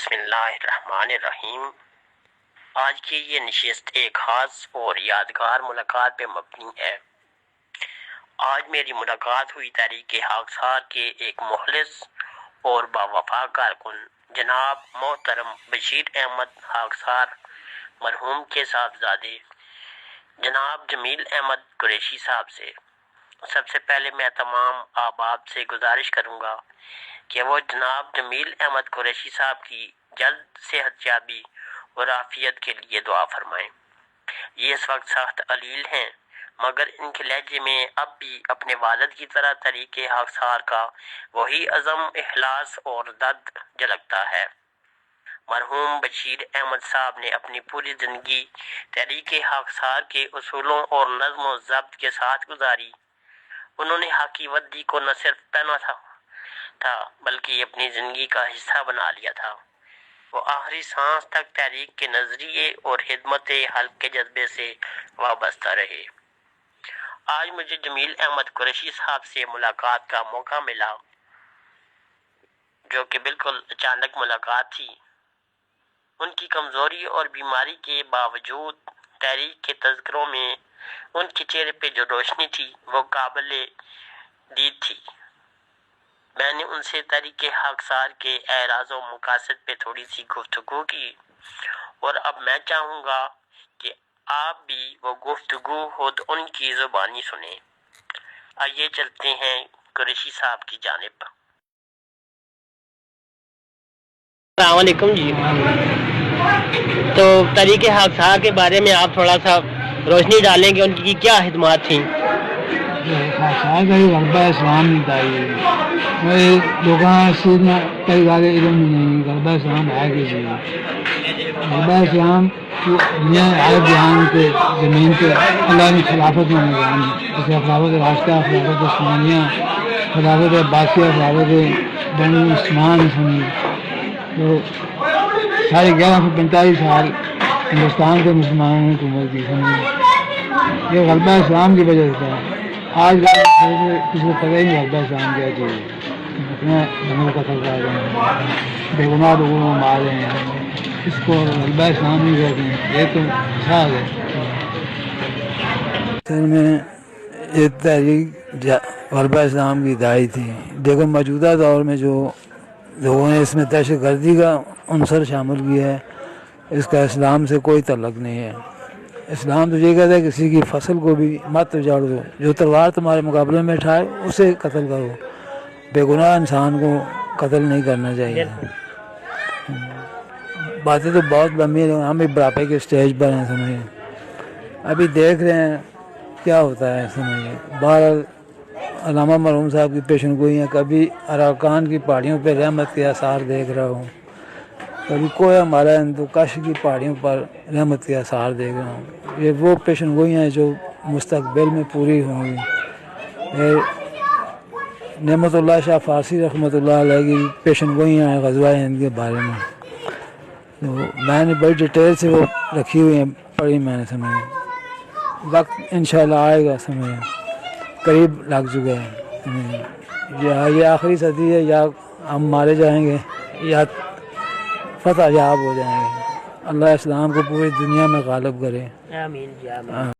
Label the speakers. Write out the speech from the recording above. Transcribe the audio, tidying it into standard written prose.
Speaker 1: بسم اللہ الرحمن الرحیم۔ آج کی یہ نشست ایک خاص اور یادگار ملاقات پہ مبنی ہے۔ آج میری ملاقات ہوئی تحریک خاکسار کے ایک مخلص اور باوفا کارکن جناب محترم بشیر احمد خاکسار مرحوم کے صاحبزادے جناب جمیل احمد قریشی صاحب سے۔ سب سے پہلے میں تمام احباب سے گزارش کروں گا کہ وہ جناب جمیل احمد قریشی صاحب کی جلد صحت یابی اور عافیت کے لیے دعا فرمائیں۔ یہ اس وقت سخت علیل ہیں، مگر ان کے لہجے میں اب بھی اپنے والد کی طرح طریق خاکسار کا وہی عزم، اخلاص اور درد جھلکتا ہے۔ مرحوم بشیر احمد صاحب نے اپنی پوری زندگی طریق خاکسار کے اصولوں اور نظم و ضبط کے ساتھ گزاری۔ انہوں نے حقی ودی کو نہ صرف پہنا تھا بلکہ اپنی زندگی کا حصہ بنا لیا تھا۔ وہ آخری سانس تک تحریک کے نظریے اور خدمت حلق کے جذبے سے وابستہ رہے۔ آج مجھے جمیل احمد قریشی صاحب سے ملاقات کا موقع ملا، جو کہ بالکل اچانک ملاقات تھی۔ ان کی کمزوری اور بیماری کے باوجود تحریک کے تذکروں میں ان کے چہرے پہ جو روشنی تھی وہ قابل دید تھی۔ میں نے ان سے طریق خاکسار کے اعراض و مقاصد پہ تھوڑی سی گفتگو کی، اور اب میں چاہوں گا کہ آپ بھی وہ گفتگو خود ان کی زبانی سنیں۔ آئیے چلتے ہیں قریشی صاحب کی جانب۔ السلام علیکم جی۔ تو طریق خاکسار کے بارے میں آپ تھوڑا سا روشنی ڈالیں گے، ان کی کیا خدمات تھیں؟
Speaker 2: خاکسار کا غلبہ اسلام نہیں تھا، لوگوں میں کئی بار علم نہیں، غلبہ اسلام ہے کہ جی غلبہ اسلام دنیا ہر جہان کے زمین پہ اللہ نے خلافت میں نظام، جیسے خلافت راستہ، خلافت عثمانیہ، خلافت عباسیہ، خلافت بین عثمان سنی، تو ساڑھے 1145 سال ہندوستان کے مسلمانوں نے حکومت کی سنی۔ یہ غلبہ اسلام کی وجہ سے تھا۔ آج کسی کو پتہ ہی نہیں غلبہ اسلام کیا چیز ہے، اتنا بندوں کا قتل کر رہے ہیں، بے گناہ لوگوں کو مار رہے ہیں، اس کو غلبہ اسلام نہیں کہتے ہیں، یہ تو مثال ہے۔ اصل میں یہ تحریک غلبہ اسلام کی داعی تھی۔ دیکھو موجودہ دور میں جو لوگوں نے اس میں دہشت گردی کا عنصر شامل کیا ہے، اس کا اسلام سے کوئی تعلق نہیں ہے۔ اسلام تو یہ کہتا ہے کسی کی فصل کو بھی مت اجاڑ دو، جو تلوار تمہارے مقابلے میں اٹھائے اسے قتل کرو، بے گناہ انسان کو قتل نہیں کرنا چاہیے۔ باتیں تو بہت لمبی ہیں، ہم بھی بڑھاپے کے اسٹیج پر ہیں، سمجھے ابھی دیکھ رہے ہیں کیا ہوتا ہے، سمجھے بہرحال علامہ مرحوم صاحب کی پیشن گوئی ہیں، کبھی اراکان کی پہاڑیوں پہ رحمت کے آثار دیکھ رہا ہوں، کبھی کوئی ہمارا ہندوکش کی پہاڑیوں پر رحمت کے آثار دیکھ رہا ہوں۔ یہ وہ پیشن گوئی ہیں جو مستقبل میں پوری ہوں گی۔ نعمت اللہ شاہ فارسی رحمۃ اللہ علیہ کی پیشن گوئیاں ہیں غزوہ ہند کے بارے میں، تو میں نے بڑی ڈیٹیل سے وہ رکھی ہوئی ہیں، پڑھی میں نے، سمجھے وقت انشاءاللہ آئے گا، سمجھے قریب لگ چکا ہے، یہ آخری صدی ہے، یا ہم مارے جائیں گے یا فتح یاب ہو جائیں گے۔ اللہ اسلام کو پوری دنیا میں غالب کرے،
Speaker 1: آمین جی آمین۔